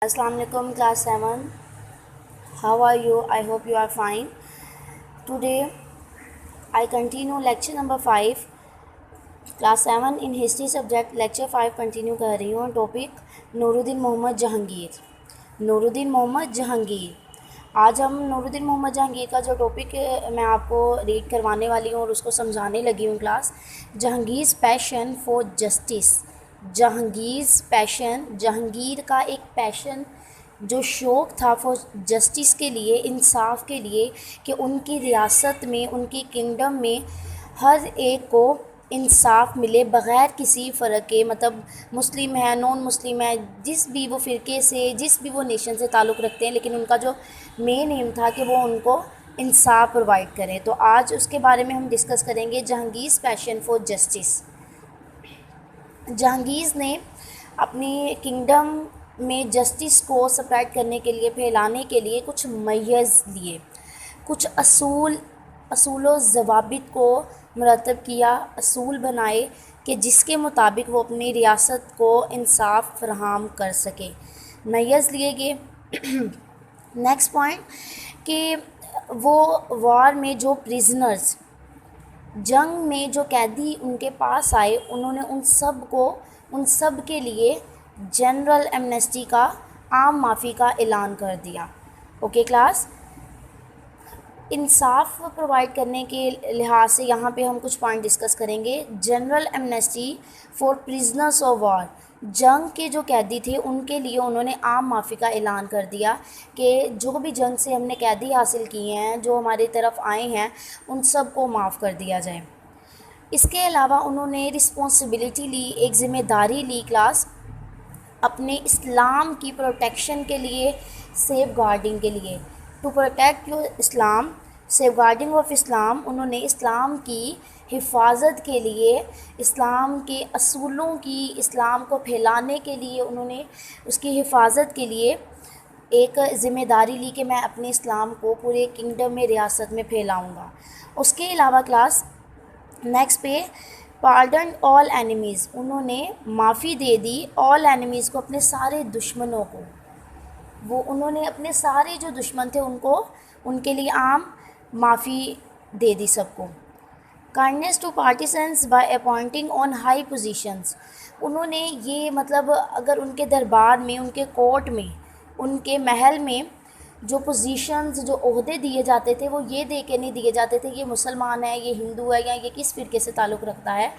Assalamu alaikum class 7. How are you? I hope you are fine. Today I continue lecture number 5. Class 7 in history subject lecture 5 continue कर रही हूँ. Topic Nooruddin Mohammad Jahangir. Nooruddin Mohammad Jahangir. आज हम नूरुद्दीन मोहम्मद जहांगीर का जो topic मैं आपको रीड करवाने वाली हूँ और उसको समझाने लगी हूँ class. Jahangir passion for justice. Jahangir का एक पैशन जो शौक़ था फॉर जस्टिस के लिए, इंसाफ के लिए, कि उनकी रियासत में, उनकी किंगडम में हर एक को इंसाफ मिले बग़ैर किसी फ़र्क के. मतलब मुस्लिम है, नॉन मुस्लिम है, जिस भी वो फ़िरके से, जिस भी वो नेशन से ताल्लुक़ रखते हैं, लेकिन उनका जो मेन एम था कि वो उनको इंसाफ प्रोवाइड करें. तो आज उसके बारे में हम डिस्कस करेंगे. Jahangir passion for justice. Jahangir ने अपनी किंगडम में जस्टिस को स्प्रेड करने के लिए, फैलाने के लिए कुछ मैज़ लिए, कुछ असूल व ज़वाबित को मुरतब किया, असूल बनाए कि जिसके मुताबिक वो अपनी रियासत को इंसाफ फराहम कर सके. मैज़ लिए गए. नेक्स्ट पॉइंट कि वो वार में जो प्रिजनर्स, जंग में जो कैदी उनके पास आए, उन्होंने उन सब के लिए जनरल एमनेस्टी का, आम माफ़ी का ऐलान कर दिया. Okay class. इंसाफ प्रोवाइड करने के लिहाज से यहाँ पे हम कुछ पॉइंट डिस्कस करेंगे. General amnesty for prisoners of war. जंग के जो कैदी थे उनके लिए उन्होंने आम माफ़ी का ऐलान कर दिया कि जो भी जंग से हमने कैदी हासिल किए हैं, जो हमारी तरफ आए हैं, उन सब को माफ़ कर दिया जाए. इसके अलावा उन्होंने रिस्पॉन्सिबिलिटी ली, एक ज़िम्मेदारी ली क्लास, अपने इस्लाम की प्रोटेक्शन के लिए, सेफ गार्डिंग के लिए. To protect your Islam, safeguarding of Islam. उन्होंने इस्लाम की हिफाजत के लिए, इस्लाम के असूलों की, इस्लाम को फैलाने के लिए, उन्होंने उसकी हिफाजत के लिए एक ज़िम्मेदारी ली कि मैं अपने इस्लाम को पूरे किंगडम में, रियासत में फैलाऊँगा. उसके अलावा क्लास नेक्स्ट पे पार्डन ऑल एनिमीज़. उन्होंने माफ़ी दे दी ऑल एनिमीज़ को, अपने सारे दुश्मनों को. वो उन्होंने अपने सारे जो दुश्मन थे उनको, उनके लिए आम माफ़ी दे दी सबको. Kindness to partisans by appointing on high positions. उन्होंने ये मतलब अगर उनके दरबार में, उनके कोर्ट में, उनके महल में जो पोजीशंस, जो ओहदे दिए जाते थे, वो ये दे के नहीं दिए जाते थे ये मुसलमान है, ये हिंदू है, या ये किस फ़िरके से ताल्लुक़ रखता है.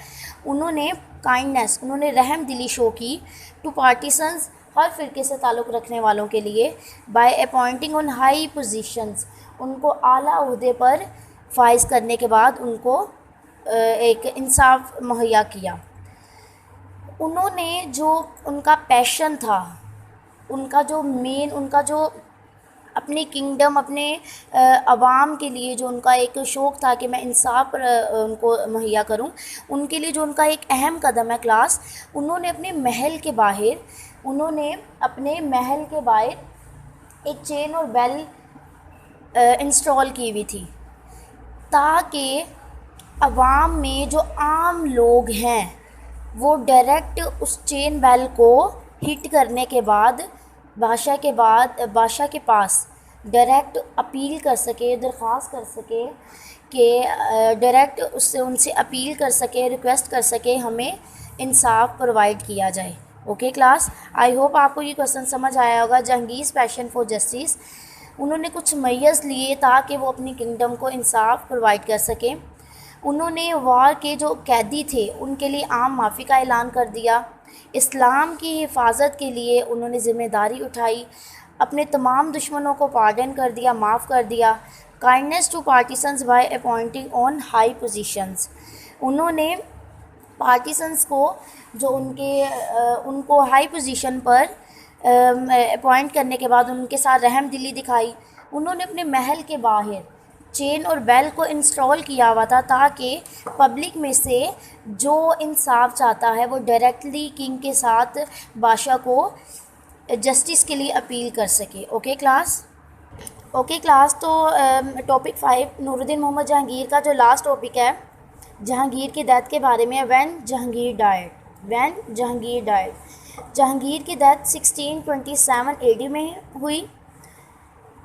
उन्होंने काइंडनेस, उन्होंने रहम दिली शो की टू पार्टिसन्स, हर फ़िरके से ताल्लुक़ रखने वालों के लिए, by appointing on high positions. उनको आला ओहदे पर फाइज करने के बाद उनको एक इंसाफ मुहैया किया. उन्होंने जो उनका पैशन था, उनका जो मेन, उनका जो अपनी किंगडम, अपने अवाम के लिए जो उनका एक शौक़ था कि मैं इंसाफ उनको मुहैया करूं, उनके लिए जो उनका एक अहम कदम है क्लास, उन्होंने अपने महल के बाहर एक चेन और बेल इंस्टॉल की हुई थी, ताकि अवाम में जो आम लोग हैं वो डायरेक्ट उस चेन बेल को हिट करने के बाद बादशाह के पास डायरेक्ट अपील कर सके, दरख्वास्त कर सके कि डायरेक्ट उनसे अपील कर सके, रिक्वेस्ट कर सके हमें इंसाफ प्रोवाइड किया जाए. Okay class. आई होप आपको ये क्वेश्चन समझ आया होगा. Jahangir passion for justice. उन्होंने कुछ मैज़ लिए ताकि वो अपनी किंगडम को इंसाफ प्रोवाइड कर सकें. उन्होंने वार के जो कैदी थे उनके लिए आम माफ़ी का ऐलान कर दिया. इस्लाम की हिफाजत के लिए उन्होंने ज़िम्मेदारी उठाई. अपने तमाम दुश्मनों को पार्डन कर दिया, माफ़ कर दिया. Kindness to partisans by appointing on high positions. उन्होंने पार्टिसन्स को जो उनको हाई पोजीशन पर अपॉइंट करने के बाद उनके साथ रहम दिली दिखाई. उन्होंने अपने महल के बाहर चेन और बेल को इंस्टॉल किया हुआ था ताकि पब्लिक में से जो इंसाफ चाहता है वो डायरेक्टली किंग के साथ बादशाह को जस्टिस के लिए अपील कर सके. Okay class. तो टॉपिक 5 नूरुद्दीन मोहम्मद जहांगीर का जो लास्ट टॉपिक है, जहांगीर की डेथ के बारे में. When Jahangir died. جہانگیر کی ڈیتھ 1627 AD میں ہوئی۔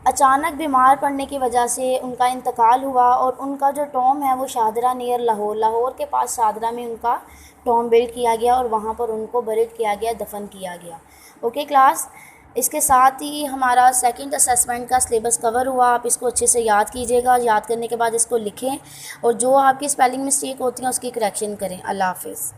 اچانک بیمار پڑنے کی وجہ سے ان کا انتقال ہوا، اور ان کا جو ٹوم ہے وہ شاہدرہ نیئر لاہور کے پاس شاہدرہ میں ان کا ٹوم بلڈ کیا گیا، اور وہاں پر ان کو بریڈ کیا گیا، دفن کیا گیا۔ اوکے کلاس، اس کے ساتھ ہی ہمارا سیکنڈ اسیسمنٹ کا سلیبس کور ہوا۔ آپ اس کو اچھے سے یاد کیجیے گا، یاد کرنے کے بعد اس کو لکھیں، اور جو آپ کی اسپیلنگ مسٹیک ہوتی ہیں اس کی کریکشن کریں۔ اللہ حافظ۔